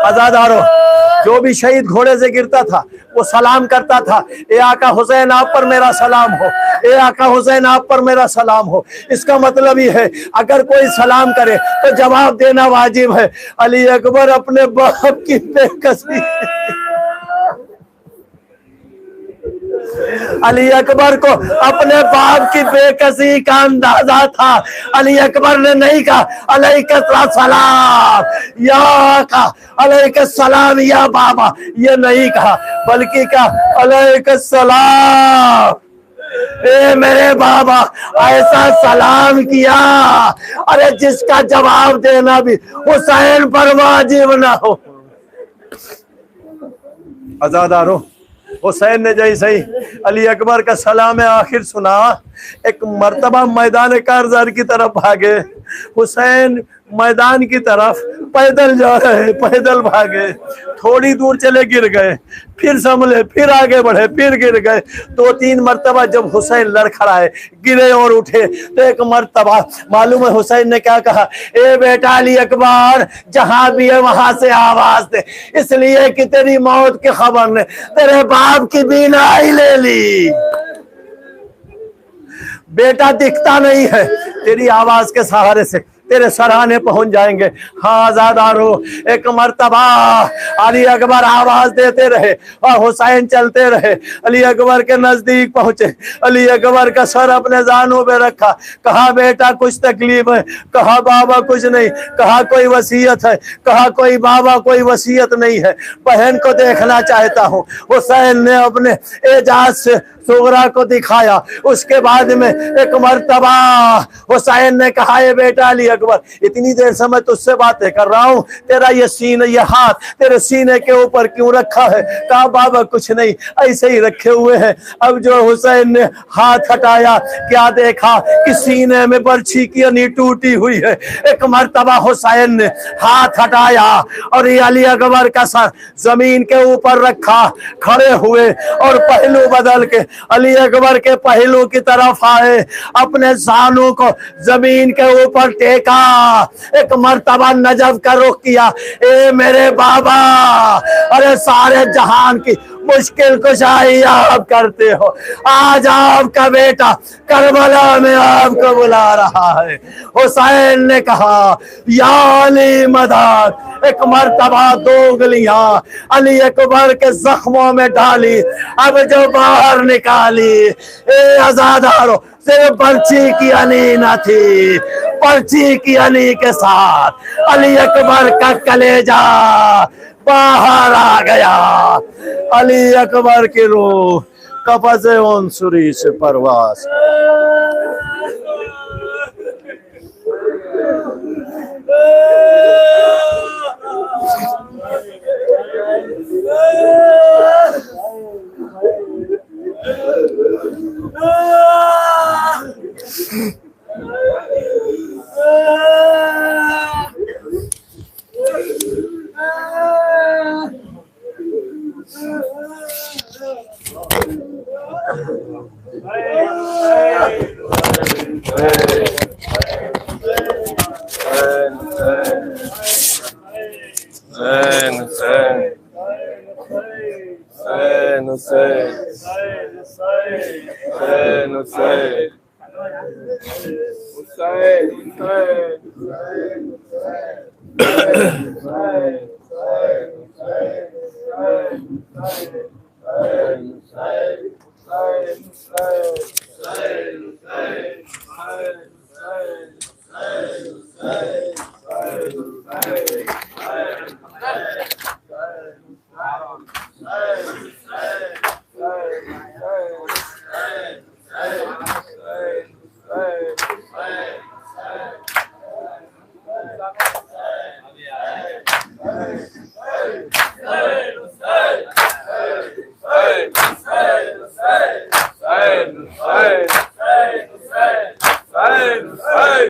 आजादारो, जो भी शहीद घोड़े से गिरता था वो सलाम करता था, ए आका हुसैन आप पर मेरा सलाम हो, ए आका हुसैन आप पर मेरा सलाम हो। इसका मतलब ये है अगर कोई सलाम करे तो जवाब देना वाजिब है। अली अकबर अपने बाप की बेकसी, अली अकबर को अपने बाप की बेकसी का अंदाजा था। अली अकबर ने नहीं कहा अलैहिस्सलाम सलाम या आका, अलैहिस्सलाम या बाबा, ये नहीं कहा, बल्कि कहा अलैहिस्सलाम ए मेरे बाबा। ऐसा सलाम किया अरे जिसका जवाब देना भी हुसैन पर वाजिब ना हो। आजादारो, हुसैन ने जैसे ही अली अकबर का सलाम आखिर सुना, एक मर्तबा मैदान कारज़ार की तरफ भागे। हुसैन मैदान की तरफ पैदल जा रहे, पैदल भागे, थोड़ी दूर चले गिर गए, फिर संभले, फिर आगे बढ़े, फिर गिर गए। 2-3 मर्तबा जब हुसैन लड़खड़ाए, गिरे और उठे, तो एक मर्तबा मालूम है हुसैन ने क्या कहा, ए बेटा अली अकबर, जहां भी है वहां से आवाज दे, इसलिए कि तेरी मौत की खबर ने तेरे बाप की बीनाई ले ली। बेटा दिखता नहीं है, तेरी आवाज के सहारे से तेरे सराहने पहुंच जाएंगे। हाँ आजादारो, एक मर्तबा अली अकबर आवाज देते रहे और हुसैन चलते रहे। अली अकबर के नजदीक पहुंचे, अली अकबर का सर अपने जानों पे रखा, कहा बेटा कुछ तकलीफ है? कहा बाबा कुछ नहीं। कहा कोई वसीयत है? कहा कोई बाबा कोई वसीयत नहीं है, बहन को देखना चाहता हूँ। हुसैन ने अपने एजाज से सुगरा को दिखाया। उसके बाद में एक मर्तबा हुसैन ने कहा, ये बेटा अली अकबर, इतनी देर से मैं तुझसे बातें कर रहा हूँ, तेरा ये सीने, ये हाथ तेरे सीने के ऊपर क्यों रखा है? कहा बाबा कुछ नहीं, ऐसे ही रखे हुए हैं। अब जो हुसैन ने हाथ हटाया, क्या देखा कि सीने में बर्छी की अनी टूटी हुई है। एक मर्तबा हुसैन ने हाथ हटाया और ये अली अकबर का सर जमीन के ऊपर रखा, खड़े हुए और पहलू बदल के अली अकबर के पहलू की तरफ आए, अपने जानों को जमीन के ऊपर टेका, एक मर्तबा नजफ का रुख किया, ए मेरे बाबा, अरे सारे जहान की मुश्किल कुशाई आप करते हो, आज आपका बेटा करबला में आपको बुला रहा है। हुसैन ने कहा या अली मदद। एक मर्तबा 2 उंगलियां अली अकबर के जख्मों में डाली, अब जो बाहर निकाली, ए आजादारो, सिर्फ पर्ची की अनी न थी, पर्ची की अनी के साथ अली अकबर का कलेजा बाहर आ गया। अली अकबर की रूह कब्ज़े उनसुरी से परवास।